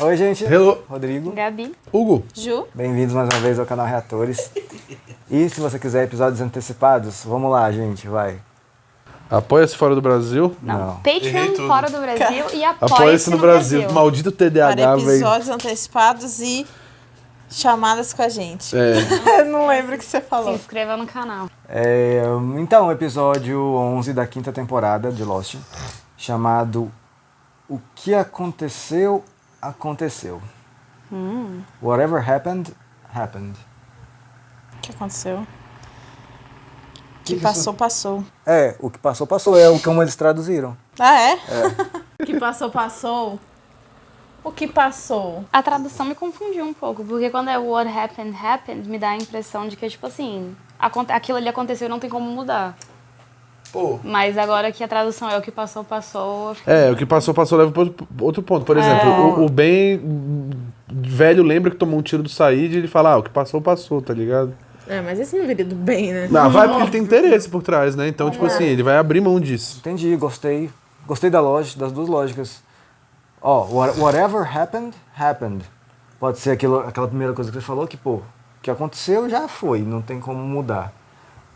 Oi, gente. Hello. Rodrigo. Gabi. Hugo. Ju. Bem-vindos mais uma vez ao canal Reatores. E se você quiser episódios antecipados, vamos lá, gente, vai. Apoia-se fora do Brasil. Não. Patreon fora do Brasil e Apoia-se no Brasil. Maldito TDAH, Para velho. episódios antecipados e chamadas com a gente. É. Não lembro o que você Se falou. inscreva no canal. Então, episódio 11 da 5ª temporada de Lost, chamado O que aconteceu, aconteceu. Whatever happened, happened. O que aconteceu? O que passou, passou. O que passou, passou. É o como eles traduziram. Ah, é? O que passou, passou. O que passou? A tradução me confundiu um pouco, porque quando é what happened, happened, me dá a impressão de que, tipo assim, aquilo ali aconteceu e não tem como mudar. Pô. Mas agora que a tradução é o que passou, passou... O que passou, passou leva para outro ponto. Por exemplo, o Ben velho lembra que tomou um tiro do Said e ele fala, o que passou, passou, tá ligado? Mas esse não viria do bem, né? Não, vai porque ele tem interesse por trás, né? Então, tipo assim, ele vai abrir mão disso. Entendi, gostei. Gostei das duas lógicas. Whatever happened, happened. Pode ser aquela primeira coisa que você falou, que, o que aconteceu já foi, não tem como mudar.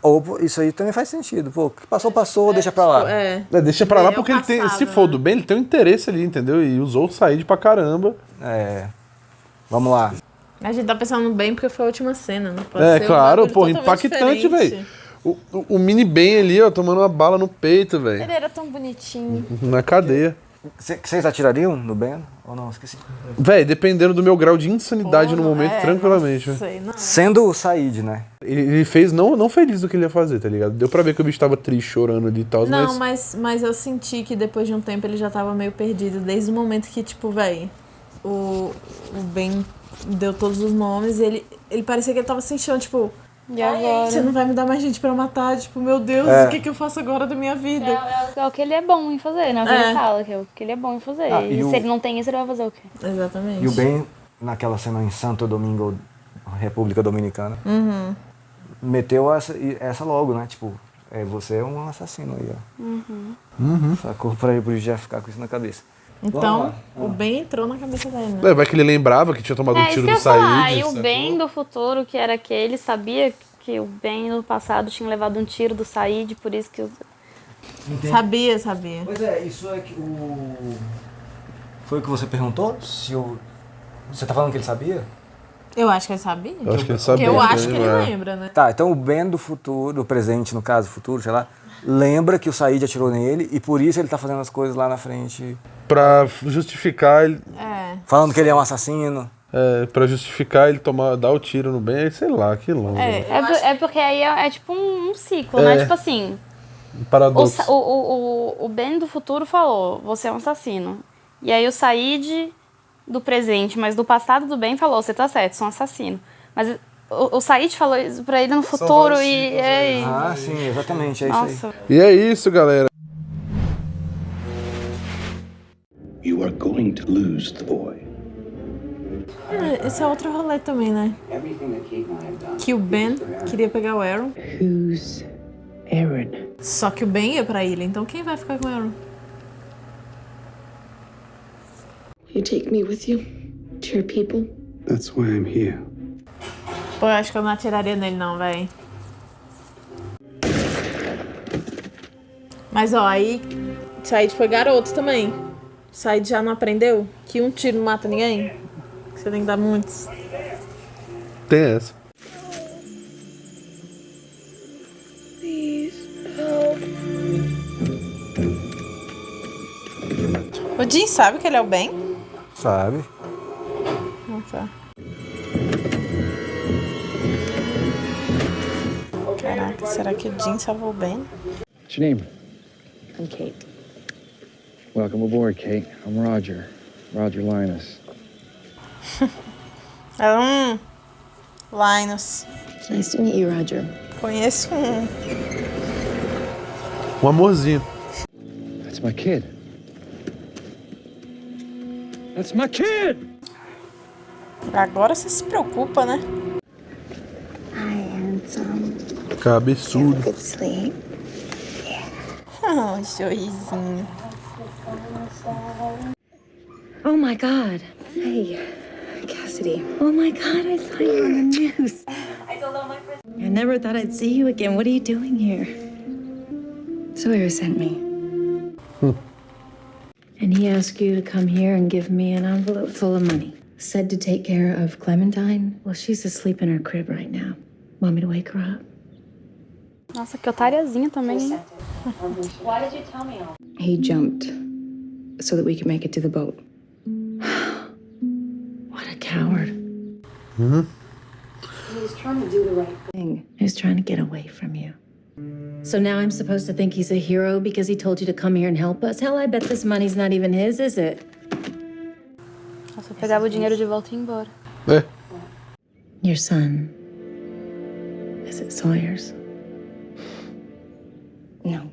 Ou isso aí também faz sentido. O que passou, passou, deixa pra lá. Deixa pra lá É o porque ele tem, passado, se for do bem, ele tem um interesse ali, entendeu? E usou o Said pra caramba. Vamos lá. A gente tá pensando bem porque foi a última cena, não pode ser Claro, um bagulho totalmente impactante, diferente. velho. O mini Ben ali, ó, tomando uma bala no peito, velho. Ele era tão bonitinho. Na cadeia. Vocês atirariam no Ben? Ou não? Esqueci. Véi, dependendo do meu grau de insanidade no momento, tranquilamente. Não sei, não. Sendo o Said, né? Ele fez não feliz do que ele ia fazer, tá ligado? Deu pra ver que o bicho tava triste, chorando ali e tal, Não, mas eu senti que depois de um tempo ele já tava meio perdido. Desde o momento que, tipo, véi, o Ben deu todos os nomes e ele parecia que ele tava se chão, tipo... E agora? Você não vai me dar mais gente pra matar? Tipo, meu Deus, o que eu faço agora da minha vida? É o que ele é bom em fazer, né? O que ele fala, que é o que ele é bom em fazer. E se ele não tem isso, ele vai fazer o quê? Exatamente. E o Ben, naquela cena em Santo Domingo, República Dominicana, meteu essa logo, né? Tipo, você é um assassino aí, ó. Sacou? Pra ele já ficar com isso na cabeça. Então, o Ben entrou na cabeça dele, né? vai que ele lembrava que tinha tomado um Isso tiro que eu do ia falar. Said. Aí o Ben do futuro, que era aquele, sabia que o Ben no passado tinha levado um tiro do Said, por isso que... Sabia. Pois isso é que Foi o que você perguntou? Você tá falando que ele sabia? Eu acho que ele sabia. Eu acho que ele Porque sabia. eu acho que ele lembra, né? Tá, então o Ben do futuro, do presente, no caso, futuro, sei lá, lembra que o Said atirou nele e por isso ele tá fazendo as coisas lá na frente. Pra justificar ele... Falando que ele é um assassino. Pra justificar ele dar o tiro no Ben, sei lá, que longe. É porque aí é tipo um ciclo, né? Tipo assim, Um paradoxo. o Ben do futuro falou, você é um assassino. E aí o Said do presente, mas do passado do Ben falou, você tá certo, sou um assassino. Mas o Said falou isso pra ele no futuro e... Ah, sim, exatamente, é Nossa. isso aí. E é isso, galera. You are going to lose the boy. Esse é outro rolê também, né? Que o Ben queria pegar o Aaron. Who's Aaron? Só que o Ben ia pra ilha, então quem vai ficar com o Aaron? You take me with you to your people? That's why I'm here. Pô, eu acho que eu não atiraria nele não, véi. Mas ó, aí Said foi garoto também. Said já não aprendeu que um tiro não mata ninguém? Que você tem que dar muitos. Tem essa. O Jim sabe que ele é o Ben? Sabe? Tá. Caraca, será que o Jim salvou o Ben? What's your name? I'm Kate. Welcome aboard, Kate. I'm Roger. Roger Linus. Linus. It's nice to meet you, Roger. Conheço um. Um amorzinho. That's my kid. That's my kid! Agora você se preocupa, né? Hi, handsome. Cabeçudo. Good sleep. Oh, sorrisinho. Oh my God. Hey, Cassidy. Oh my God, I saw you on the news. I never thought I'd see you again. What are you doing here? Sawyer sent me. And he asked you to come here and give me an envelope full of money. Said to take care of Clementine. Well, she's asleep in her crib right now. Want me to wake her up? Nossa, que otariazinha também, hein? Why did you tell me all? He jumped so that we could make it to the boat. What a coward. Uhum. He was trying to do the right thing. He was trying to get away from you. So now I'm supposed to think he's a hero because he told you to come here and help us? Hell, I bet this money's not even his, is it? Nossa, eu pegava o dinheiro de volta e ia embora. É. Your son. Is it Sawyer's? No.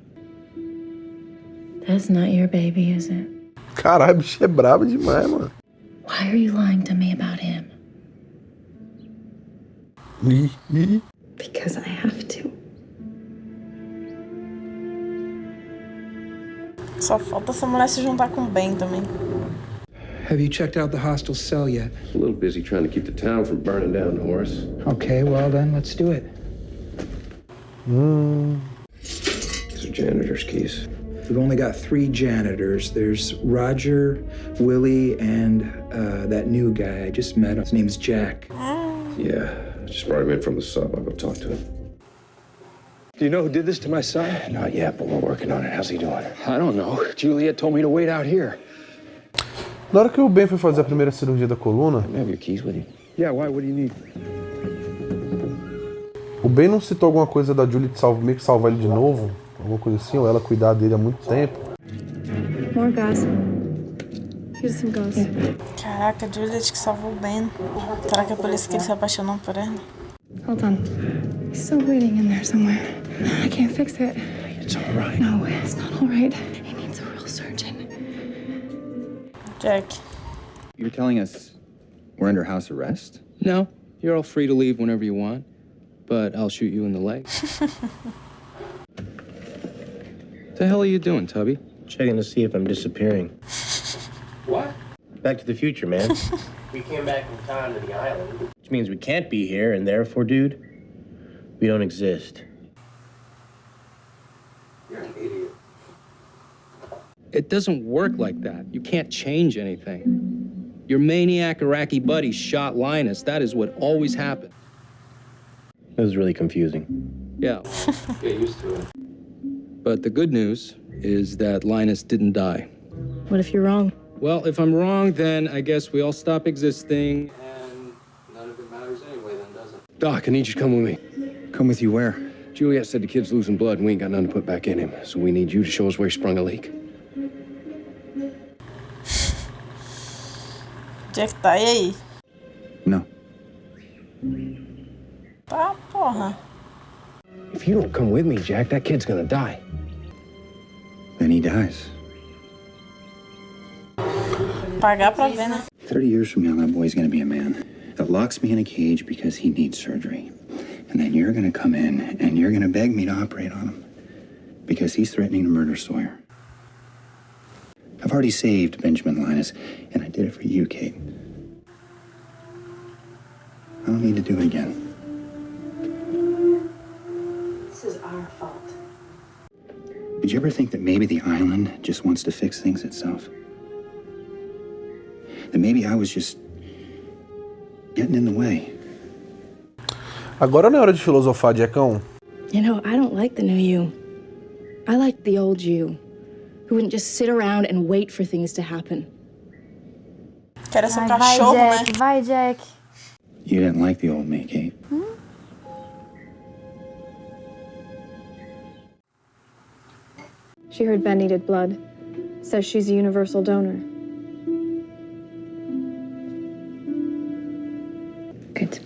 That's not your baby, is it? Caralho, bicho é brabo demais, mano. Why are you lying to me about him? Because I have to. Só falta essa mulher se juntar com o Ben também. Have you checked out the hostel cell yet? A little busy trying to keep the town from burning down, Horace. Okay, well then, let's do it. These are janitor's keys. We've only got 3 janitors. There's Roger, Willie, and that new guy. I just met him. His name's Jack. Yeah, just brought him in from the sub. I'll go talk to him. Do you know who did this to my son? Not yet, but we're working on it. How's he doing? I don't know. Juliet told me to wait out here. Na hora que o Ben foi fazer a primeira cirurgia da coluna, You have your keys with you? Yeah, why? What do you need? o Ben não citou alguma coisa da Julie meio que salvar ele de novo? Alguma coisa assim, ou ela cuidar dele há muito tempo. More gas. Here's some gas. Caraca, Juliet que salvou o Ben. Será que é por isso que ele se apaixonou por ela? Hold on. He's still bleeding in there somewhere. I can't fix it. It's all right. No, it's not all right. He needs a real surgeon. Jack. You're telling us we're under house arrest? No, you're all free to leave whenever you want, but I'll shoot you in the leg. The hell are you doing, Tubby? Checking to see if I'm disappearing. What? Back to the future, man. We came back in time to the island, which means we can't be here, and therefore, dude, we don't exist. You're an idiot. It doesn't work like that. You can't change anything. Your maniac Iraqi buddy shot Linus. That is what always happened. It was really confusing. Yeah. Get used to it. But the good news is that Linus didn't die. What if you're wrong? Well, if I'm wrong, then I guess we all stop existing, and none of it matters anyway, then, does it? Doc, I need you to come with me. Come with you where? Juliet said the kid's losing blood, and we ain't got nothing to put back in him, so we need you to show us where he sprung a leak. Jack tá e aí? No. Tá, porra. If you don't come with me, Jack, that kid's gonna die. Then he dies. Pagar pra ver, né? 30 years from now, that boy's gonna be a man that locks me in a cage because he needs surgery. And then you're gonna come in and you're gonna beg me to operate on him because he's threatening to murder Sawyer. I've already saved Benjamin Linus, and I did it for you, Kate. I don't need to do it again. This is our fault. Did you ever think that maybe the island just wants to fix things itself? That maybe I was just getting in the way? Agora não é hora de filosofar, Jackão. You know, I don't like the new you. I like the old you, who wouldn't just sit around and wait for things to happen. Quero ser um Vai, cachorro, Jack, né? vai, Jack. You didn't like the old me, Kate. She heard Ben needed blood. Says she's a universal donor. Good.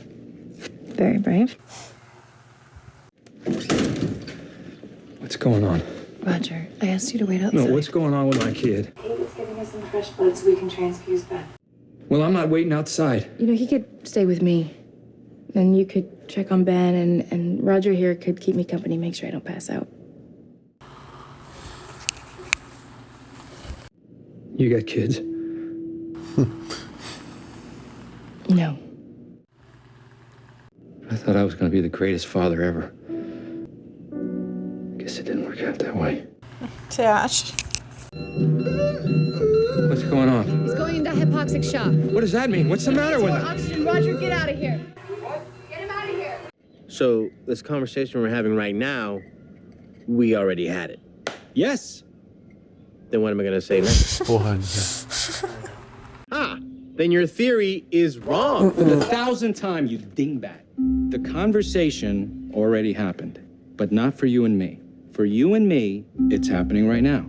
Very brave. What's going on? Roger, I asked you to wait outside. No, what's going on with my kid? Kate is giving us some fresh blood so we can transfuse Ben. Well, I'm not waiting outside. You know, he could stay with me. And you could check on Ben, and Roger here could keep me company, make sure I don't pass out. You got kids? No. I thought I was going to be the greatest father ever. Guess it didn't work out that way. Você acha? What's going on? He's going into hypoxic shock. What does that mean? What's the matter with him? Oxygen, Roger, get out of here. Get him out of here. So, this conversation we're having right now, we already had it. Yes. Then what am I gonna say next? Porra. Then your theory is wrong. For the 1,000th time, you dingbat. The conversation already happened, but not for you and me. For you and me, it's happening right now.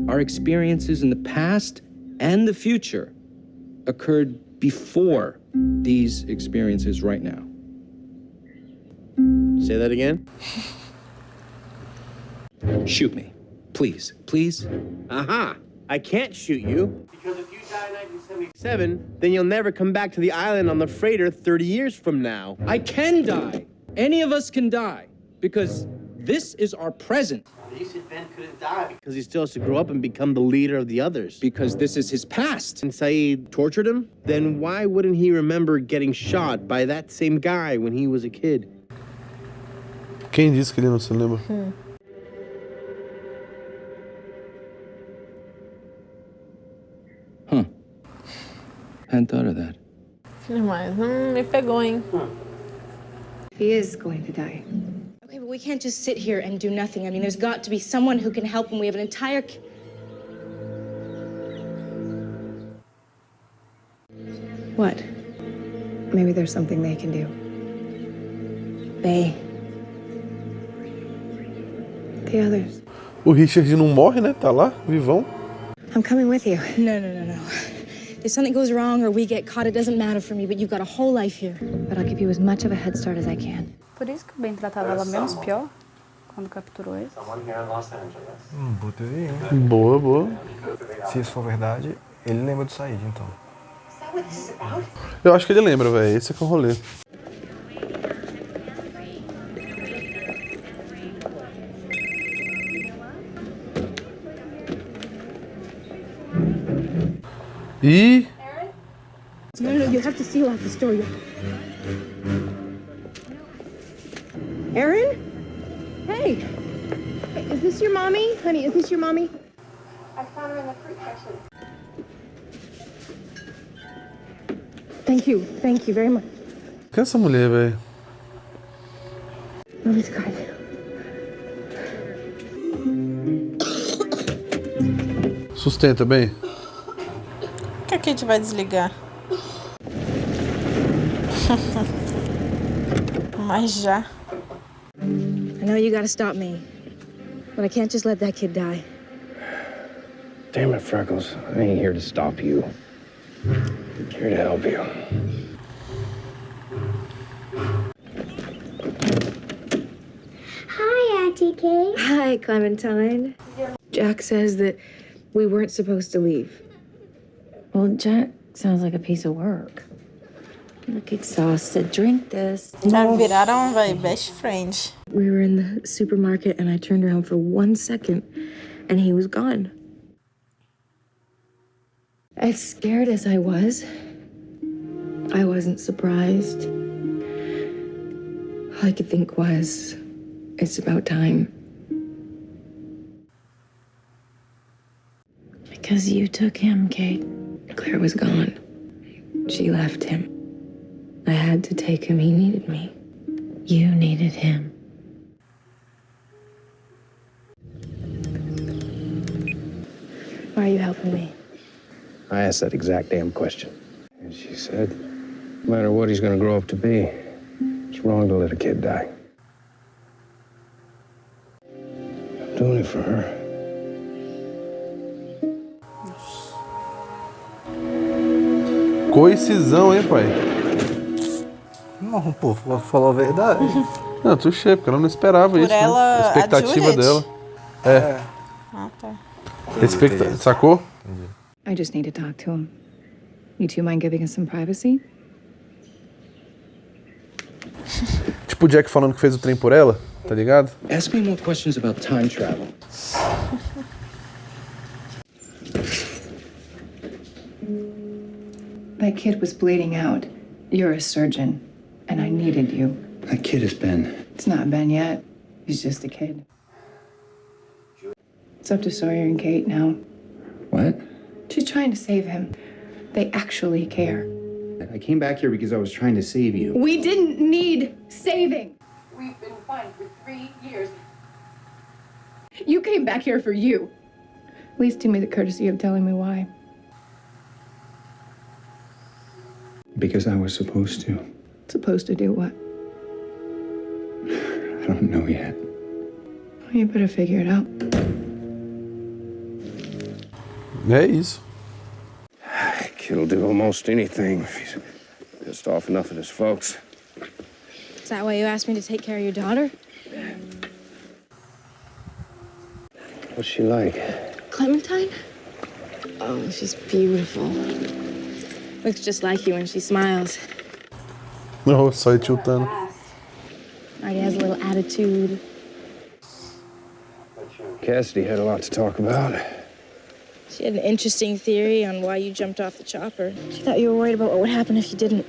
Our experiences in the past and the future occurred before these experiences right now. Say that again? Shoot me. Please. Please? Aha! I can't shoot you. Because if you die in 1977, then you'll never come back to the island on the freighter 30 years from now. I can die. Any of us can die. Because this is our present. You said Ben couldn't die because he still has to grow up and become the leader of the others. Because this is his past. And Saeed tortured him? Then why wouldn't he remember getting shot by that same guy when he was a kid? Quem disse que ele não se lembra? Huh. Hadn't thought of that. Mas me pegou, hein? He is going to die. Okay, but we can't just sit here and do nothing. I mean, there's got to be someone who can help him. We have an entire... What? Maybe there's something they can do. They. The others. O Richard não morre, né? Tá lá, vivão. I'm coming with you. No. If something goes wrong or we get caught, it doesn't matter for me, but you've got a whole life here. But I'll give you as much of a head start as I can. Por isso que o Ben tratava ela menos pior quando capturou ele. Boa teoria. Boa, boa. Se isso for verdade, ele lembra do Said, então. Eu acho que ele lembra, velho. Esse é que é o rolê. E... No, you have to seal off the store. Erin? Hey. Is this your mommy? Honey, is this your mommy? I found her in the fruit section. Thank you very much. Que é essa mulher, velho? Mommy's crying. Sustenta bem. Que a Kate vai desligar. Mas já. I know you gotta stop me, but I can't just let that kid die. Damn it, Freckles. I ain't here to stop you. I'm here to help you. Hi, Auntie Kate. Hi, Clementine. Jack says that we weren't supposed to leave. Well, Jack sounds like a piece of work. Look exhausted. Drink this. Já viraram, vai, best friends. We were in the supermarket and I turned around for 1 second and he was gone. As scared as I wasn't surprised. All I could think was, it's about time. Because you took him, Kate. Claire was gone. She left him. I had to take him. He needed me. You needed him. Why are you helping me? I asked that exact damn question. And she said, no matter what he's gonna grow up to be, it's wrong to let a kid die. I'm doing it for her. Coicisão, hein, pai? Não, pô, falou a verdade. Não, touché, porque ela não esperava isso, ela, né? A expectativa a dela. É. Ah, tá. Sacou? I just need to talk to him. You two mind giving us some privacy? Tipo o Jack falando que fez o trem por ela, tá ligado? Ask me more questions about time travel. Like kid was bleeding out, you're a surgeon, and I needed you. That kid is Ben. It's not Ben yet. He's just a kid. It's up to Sawyer and Kate now. What? She's trying to save him. They actually care. I came back here because I was trying to save you. We didn't need saving. We've been fine for 3 years. You came back here for you. At least do me the courtesy of telling me why. Because I was supposed to. Supposed to do what? I don't know yet. Well, you better figure it out. É isso. Kid'll do almost anything if he's pissed off enough at his folks. Is that why you asked me to take care of your daughter? What's she like? Clementine? Oh, she's beautiful. Looks just like you when she smiles. Oh, só tiltando. Already has a little attitude. Cassidy had a lot to talk about. She had an interesting theory on why you jumped off the chopper. She thought you were worried about what would happen if you didn't.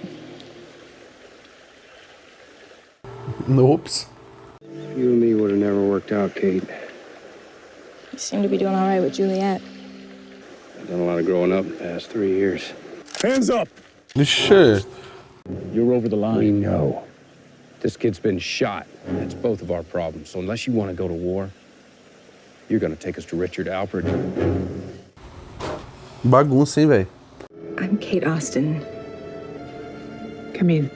Oops. You and me would have never worked out, Kate. You seem to be doing all right with Juliet. I've done a lot of growing up in the past 3 years. Hands up! Ixi. You're over the line. We know. This kid's been shot. That's both of our problems. So unless you want to go to war, you're going to take us to Richard Alpert. Bagunça, hein, velho? I'm Kate Austin. Come in.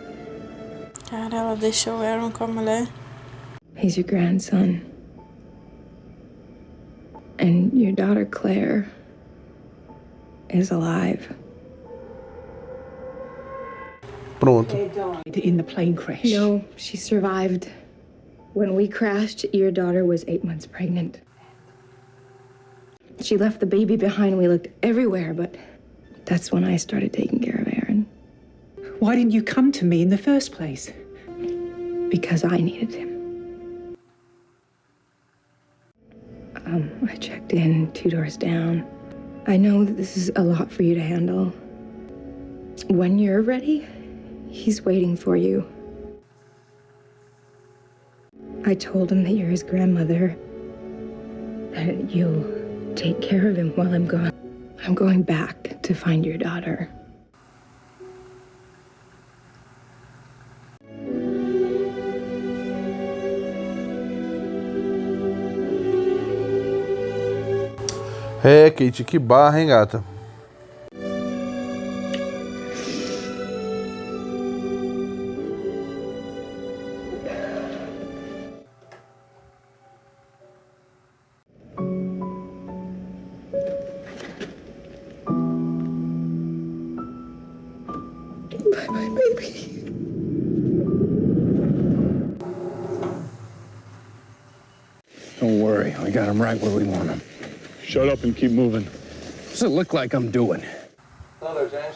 Cara, ela deixou o Aaron com a mulher. He's your grandson. And your daughter, Claire, is alive. Pronto. Died in the plane crash. No, she survived. When we crashed, your daughter was 8 months pregnant. She left the baby behind. We looked everywhere, but that's when I started taking care of Aaron. Why didn't you come to me in the first place? Because I needed him. I checked in 2 doors down. I know that this is a lot for you to handle. When you're ready, he's waiting for you. I told him that you're his grandmother, that you'll take care of him while I'm gone. I'm going back to find your daughter. É, Kate, que barra, hein, gata? Bye-bye, baby. Don't worry, we got him right where we want him. Shut up and keep moving. What's it look like I'm doing? Hello there, James.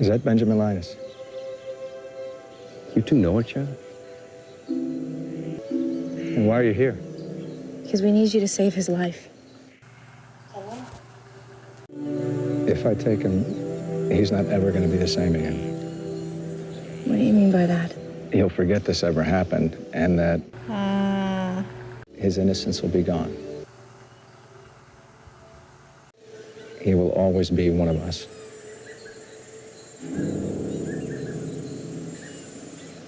Is that Benjamin Linus? You two know each other? And why are you here? Because we need you to save his life. If I take him, he's not ever going to be the same again. What do you mean by that? He'll forget this ever happened, and that his innocence will be gone. He will always be one of us.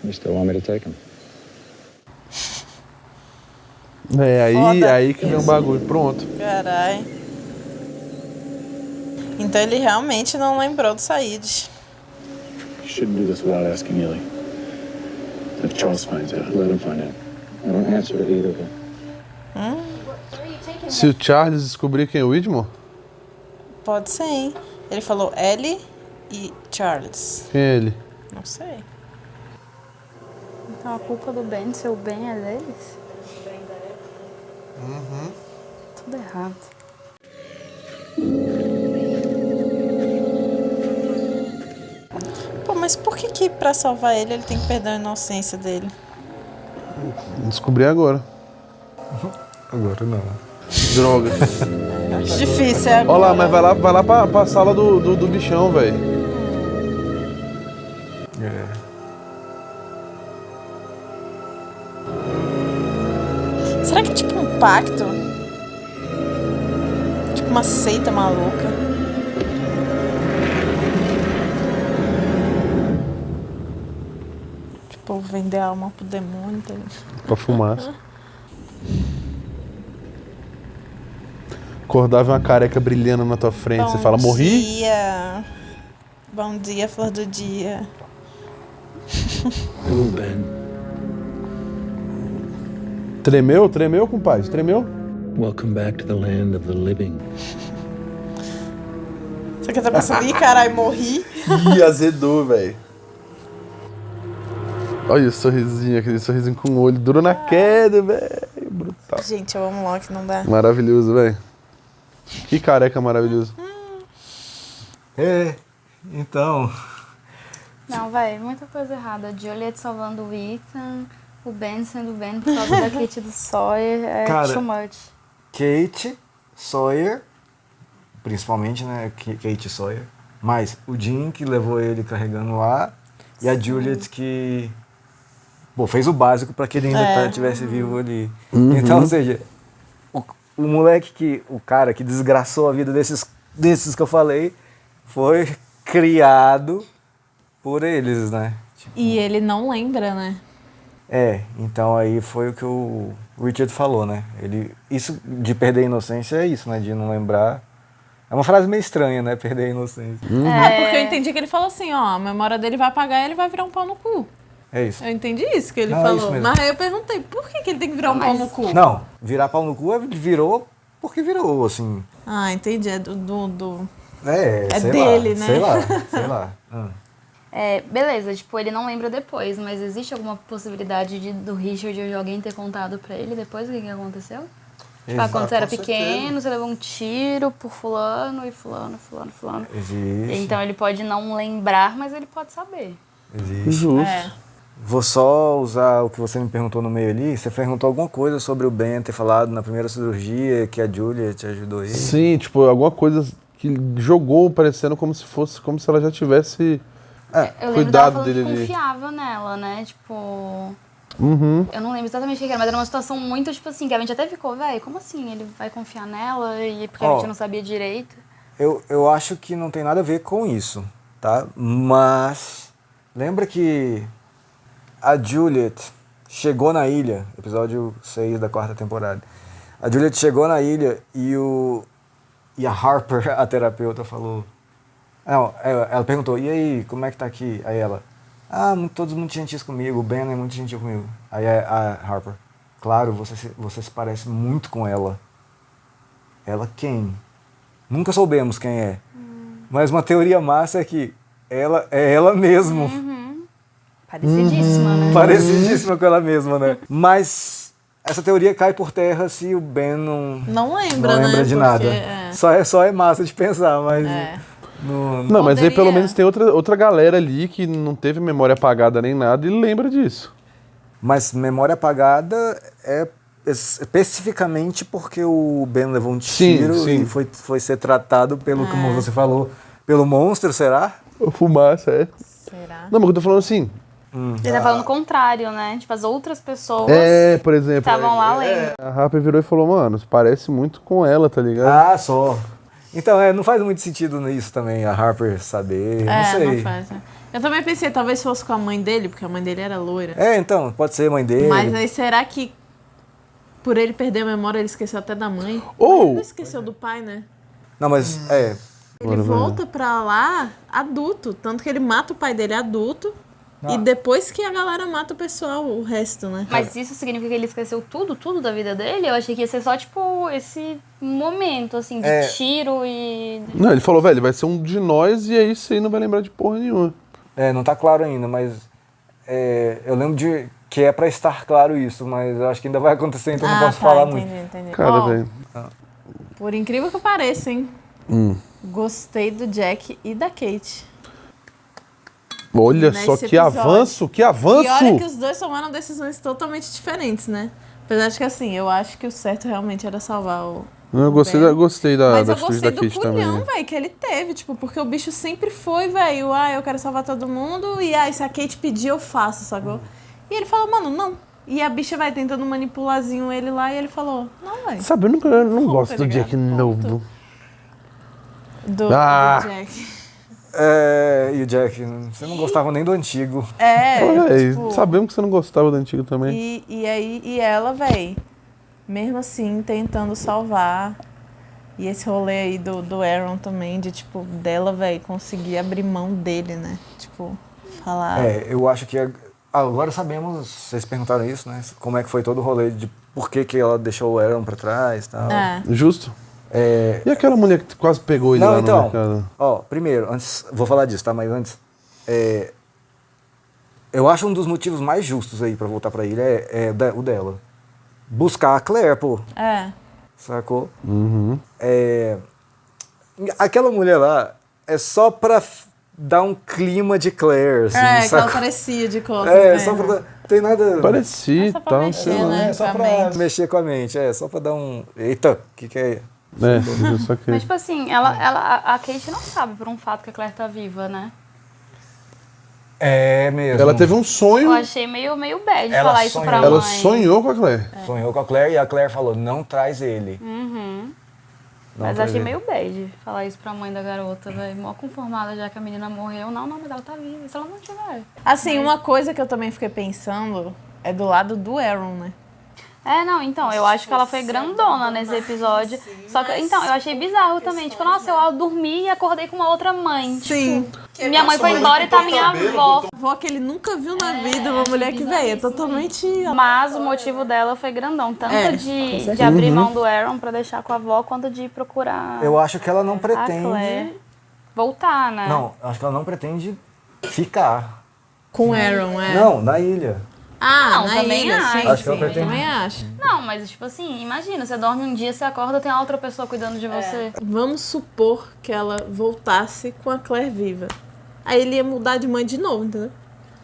You still want me to take him? É, Foda. aí que vem o bagulho. Pronto. Carai. Então ele realmente não lembrou do Said. You shouldn't do this without asking Illy. If Charles finds out, let him find out. I don't answer to either of them. Se o Charles descobrir quem é o Widmore, Pode ser, hein? Ele falou Ellie e Charles. quem é ele? Não sei. Então a culpa do Ben, se o Ben é deles? Tudo errado. Pô, mas por que pra salvar ele tem que perder a inocência dele? Descobri agora. Agora não. Droga. Acho difícil, é agora. Olha lá, mas vai lá pra sala do bichão, velho. Será que é tipo um pacto? Tipo uma seita maluca? Tipo, vender a alma pro demônio, tá ligado? Pra fumaça. Acordar e ver uma careca brilhando na tua frente. Você fala, morri? Dia. Bom dia, flor do dia. Hello, Ben. Tremeu, compadre? Tremeu? Welcome back to the land of the living. Você quer tá pensando, ih, caralho, morri? Ih, azedou, velho. Olha o sorrisinho, aquele sorrisinho com o olho duro na queda, velho. Brutal. Gente, eu amo Loki, não dá. Maravilhoso, velho. Que careca maravilhoso. Então... Não, vai, muita coisa errada. A Juliet salvando o Ethan, o Ben sendo Ben por causa da Kate do Sawyer, é Cara, too much. Kate, Sawyer, principalmente, né, Kate Sawyer, mas o Jim que levou ele carregando lá, e a Juliet que, pô, fez o básico pra que ele ainda estivesse vivo ali. Então, ou seja, o moleque o cara que desgraçou a vida desses que eu falei, foi criado por eles, né? Tipo, e ele não lembra, né? Então aí foi o que o Richard falou, né? Isso de perder a inocência é isso, né? De não lembrar. É uma frase meio estranha, né? Perder a inocência. Porque eu entendi que ele falou assim, ó, a memória dele vai apagar e ele vai virar um pau no cu. É isso. Eu entendi isso que ele Não, é falou. isso mesmo. Mas aí eu perguntei, por que ele tem que virar um pau no cu? Não, virar pau no cu virou porque virou, assim. Ah, entendi. É É sei dele, lá, né? Sei lá. Beleza, tipo, ele não lembra depois, mas existe alguma possibilidade do Richard ou de alguém ter contado pra ele depois o que aconteceu? Tipo, quando você era pequeno, você levou um tiro por fulano e fulano. Existe. Então ele pode não lembrar, mas ele pode saber. Existe. Justo. Vou só usar o que você me perguntou no meio ali. Você perguntou alguma coisa sobre o Ben ter falado na primeira cirurgia que a Julia te ajudou ele? Sim, tipo, alguma coisa que jogou parecendo como se ela já tivesse Eu lembro cuidado dela falando dele que ali. confiava nela, né? Tipo... Eu não lembro exatamente o que era, mas era uma situação muito, tipo assim, que a gente até ficou, velho, como assim? Ele vai confiar nela e porque a gente não sabia direito. Eu acho que não tem nada a ver com isso, tá? Mas lembra que a Juliet chegou na ilha, episódio 6 da 4ª temporada. A Juliet chegou na ilha e a Harper, a terapeuta, falou... Não, ela perguntou, e aí, como é que tá aqui? Aí ela, todos muito gentis comigo, o Ben é muito gentil comigo. Aí a Harper, claro, você se parece muito com ela. Ela quem? Nunca soubemos quem é. Mas uma teoria massa é que ela é ela mesma. Parecidíssima, né? Parecidíssima com ela mesma, né? Mas essa teoria cai por terra se o Ben não lembra, né? De nada. Só é massa de pensar, mas... Não, mas aí pelo menos tem outra galera ali que não teve memória apagada nem nada e lembra disso. Mas memória apagada é especificamente porque o Ben levou um tiro e foi ser tratado pelo, como você falou, pelo monstro, será? Fumaça, Será? Não, mas eu tô falando assim... Ele tá falando o contrário, né? Tipo, as outras pessoas por exemplo... estavam lá lendo. A Harper virou e falou, mano, parece muito com ela, tá ligado? Só. Então, não faz muito sentido nisso também, a Harper saber, não sei. Não faz, né? Eu também pensei, talvez fosse com a mãe dele, porque a mãe dele era loira. Então, pode ser mãe dele. Mas aí será que por ele perder a memória ele esqueceu até da mãe? Ele não esqueceu do pai, né? Não, mas Ele volta pra lá adulto, tanto que ele mata o pai dele adulto. E depois que a galera mata o pessoal, o resto, né? Mas isso significa que ele esqueceu tudo da vida dele? Eu achei que ia ser só, tipo, esse momento, assim, de tiro e... Não, ele falou, velho, vai ser um de nós e aí você não vai lembrar de porra nenhuma. Não tá claro ainda, mas eu lembro de que é pra estar claro isso, mas eu acho que ainda vai acontecer, então não posso falar muito. Entendi. Cara, velho. Por incrível que pareça, hein? Gostei do Jack e da Kate. Olha só que avanço, que avanço! E olha que os dois tomaram decisões totalmente diferentes, né? Apesar de que, assim, eu acho que o certo realmente era salvar Eu gostei da Mas eu atitude gostei da do Kate culhão, também. velho, que ele teve, tipo, porque o bicho sempre foi, velho, eu quero salvar todo mundo, e se a Kate pedir, eu faço, sacou? E ele falou, mano, não. E a bicha vai tentando manipularzinho ele lá, e ele falou, não, velho. Sabe, eu não gosto do Jack novo. Do Jack. E o Jack, você não gostava nem do antigo. Tipo, sabemos que você não gostava do antigo também. E ela, velho, mesmo assim, tentando salvar. E esse rolê aí do Aaron também, de, tipo, dela, velho, conseguir abrir mão dele, né? Tipo, falar... Eu acho que agora sabemos, vocês perguntaram isso, né? Como é que foi todo o rolê de por que ela deixou o Aaron pra trás e tal. Justo. E aquela mulher que quase pegou ele lá no mercado? Primeiro, antes, vou falar disso, tá? Mas antes, eu acho um dos motivos mais justos aí pra voltar pra ilha o dela. Buscar a Claire, pô. Sacou? Uhum. Aquela mulher lá é só pra dar um clima de Claire, assim, que ela parecia de costas. Só pra... Tem nada... Parecia e tal. Mexer, né? Só pra mexer com a mente, só pra dar um... Eita, o que é? Só que... Mas, tipo assim, a Kate não sabe por um fato que a Claire tá viva, né? É mesmo. Ela teve um sonho. Eu achei meio bad falar isso pra mãe. Ela sonhou com a Claire. Sonhou com a Claire e a Claire falou, não traz ele. Mas achei meio bad falar isso pra mãe da garota, velho. Mó conformada já que a menina morreu. Não, mas ela tá viva. Se ela não tiver. Assim, uma coisa que eu também fiquei pensando é do lado do Aaron, né? Então, eu acho que ela foi grandona nesse episódio. Só que, então, eu achei bizarro também. Tipo, nossa, eu dormi e acordei com uma outra mãe. Sim. Tipo, minha mãe foi embora e tá minha avó. Avó que ele nunca viu na vida, uma mulher que, velho, é totalmente... Mas o motivo dela foi grandão. Tanto de abrir mão do Aaron pra deixar com a avó, quanto de procurar... Eu acho que ela não pretende... Claire voltar, né? Não, acho que ela não pretende ficar. Com o Aaron, Não, na ilha. Não, na também ilha, acho. sim, Acho que ela pretende. também acho. Não, mas tipo assim, imagina, você dorme um dia, você acorda, tem a outra pessoa cuidando de você. Vamos supor que ela voltasse com a Claire viva. Aí ele ia mudar de mãe de novo, entendeu?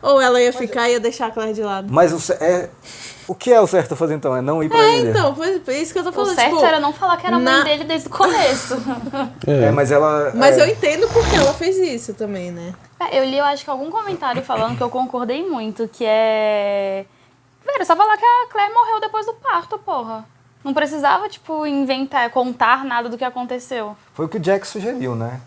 Ou ela ia ficar e ia deixar a Claire de lado. Mas o que é o certo a fazer então? É não ir pra ilha? Então, é isso que eu tô falando. O certo tipo, era não falar que era mãe dele desde o começo. Mas ela... Mas eu entendo porque ela fez isso também, né? Eu li, eu acho que algum comentário falando que eu concordei muito, que é... Velho, só falar que a Claire morreu depois do parto, porra. Não precisava, tipo, contar nada do que aconteceu. Foi o que o Jack sugeriu, né?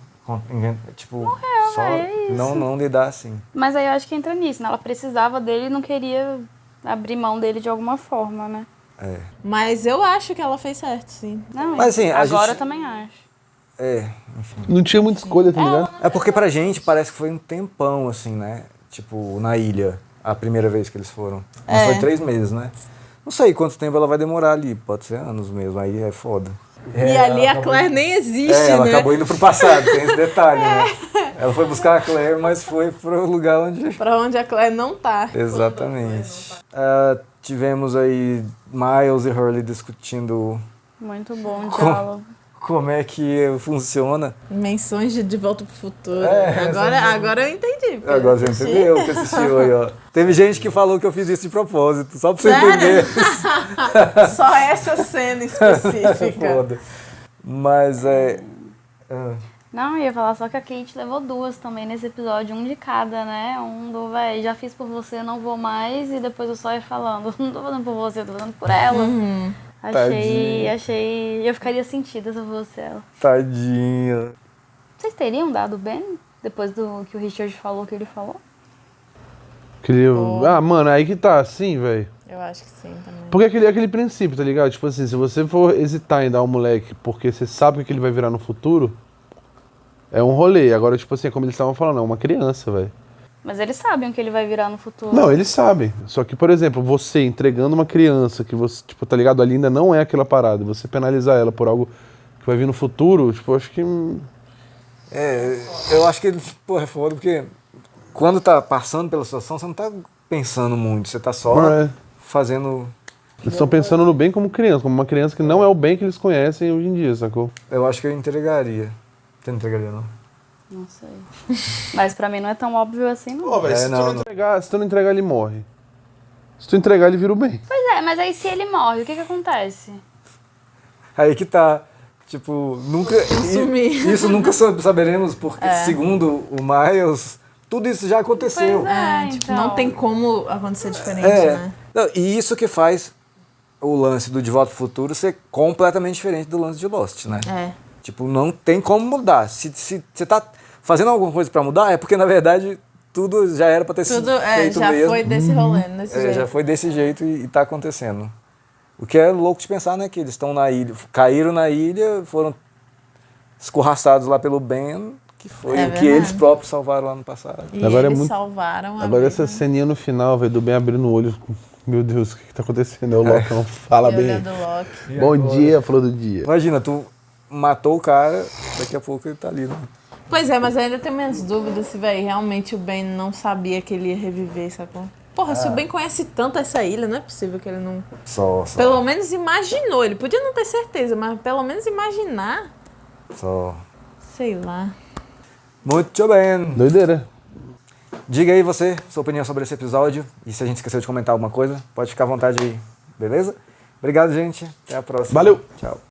Tipo, Morreu, só isso. não lidar assim. Mas aí eu acho que entra nisso, né? Ela precisava dele e não queria abrir mão dele de alguma forma, né? Mas eu acho que ela fez certo, sim. Não, mas, assim, agora eu também acho. Enfim. Não tinha muita escolha, tá ligado? É porque pra gente parece que foi um tempão, assim, né? Tipo, na ilha, a primeira vez que eles foram. Mas foi 3 meses, né? Não sei quanto tempo ela vai demorar ali, pode ser anos mesmo, aí é foda. E ali a Claire nem existe, ela né? acabou indo pro passado, tem esse detalhe, né? Ela foi buscar a Claire, mas foi pro lugar onde... Pra onde a Claire não tá. Exatamente. Tivemos aí Miles e Hurley discutindo... Muito bom o diálogo. Como é que funciona. Menções de Volta pro Futuro. Agora eu entendi. Agora você entendeu que assistiu aí, ó. Teve gente que falou que eu fiz isso de propósito, só pra você entender. Só essa cena específica. Foda. Mas Não, eu ia falar só que a Kate levou 2 também nesse episódio, um de cada, né? Um do, véi, já fiz por você, não vou mais, e depois eu só ia falando, não tô fazendo por você, tô fazendo por ela. Achei. Eu ficaria sentida se eu fosse ela. Tadinha. Vocês teriam dado bem depois do que o Richard falou que ele falou? Mano, aí que tá, assim, velho. Eu acho que sim também. Porque aquele princípio, tá ligado? Tipo assim, se você for hesitar em dar um moleque porque você sabe o que ele vai virar no futuro, é um rolê. Agora, tipo assim, como eles estavam falando, é uma criança, velho. Mas eles sabem o que ele vai virar no futuro. Não, eles sabem. Só que, por exemplo, você entregando uma criança que você, tipo, tá ligado? Ali ainda não é aquela parada. Você penalizar ela por algo que vai vir no futuro, tipo, eu acho que... eu acho que, é foda, porque quando tá passando pela situação, você não tá pensando muito. Você tá só fazendo... Eles estão pensando no bem como criança, como uma criança que não é o bem que eles conhecem hoje em dia, sacou? Eu acho que eu entregaria. Você não entregaria, não? Não sei. Mas pra mim não é tão óbvio assim, não. Pô, velho, se tu não entregar, ele morre. Se tu entregar, ele vira o bem. Pois é, mas aí se ele morre, o que acontece? Aí que tá. Tipo, nunca. Sumir. Isso nunca saberemos, porque, segundo o Miles, tudo isso já aconteceu. Tipo, não tem como acontecer diferente, né? Não, e isso que faz o lance do De Volta ao Futuro ser completamente diferente do lance de Lost, né? Tipo, não tem como mudar. Se você tá fazendo alguma coisa pra mudar, é porque, na verdade, tudo já era pra ter sido feito já mesmo. foi desse rolê, desse jeito. Já foi desse jeito e tá acontecendo. O que é louco de pensar, né? Que eles estão na ilha, caíram na ilha, foram escorraçados lá pelo Ben, que foi o que eles próprios salvaram lá no passado. E agora eles é muito... salvaram a Agora vida. essa ceninha no final, velho, do Ben abrindo o olho. Meu Deus, o que tá acontecendo? É o Loki, não fala bem. Bom dia, flor do dia. Imagina, tu matou o cara, daqui a pouco ele tá ali, né? Pois é, mas eu ainda tenho minhas dúvidas se, velho, realmente o Ben não sabia que ele ia reviver, sacou? Porra, se o Ben conhece tanto essa ilha, não é possível que ele não... Só. Pelo menos imaginou. Ele podia não ter certeza, mas pelo menos imaginar. Só. Sei lá. Muito bem. Doideira. Diga aí você, sua opinião sobre esse episódio. E se a gente esqueceu de comentar alguma coisa, pode ficar à vontade aí, beleza? Obrigado, gente. Até a próxima. Valeu. Tchau.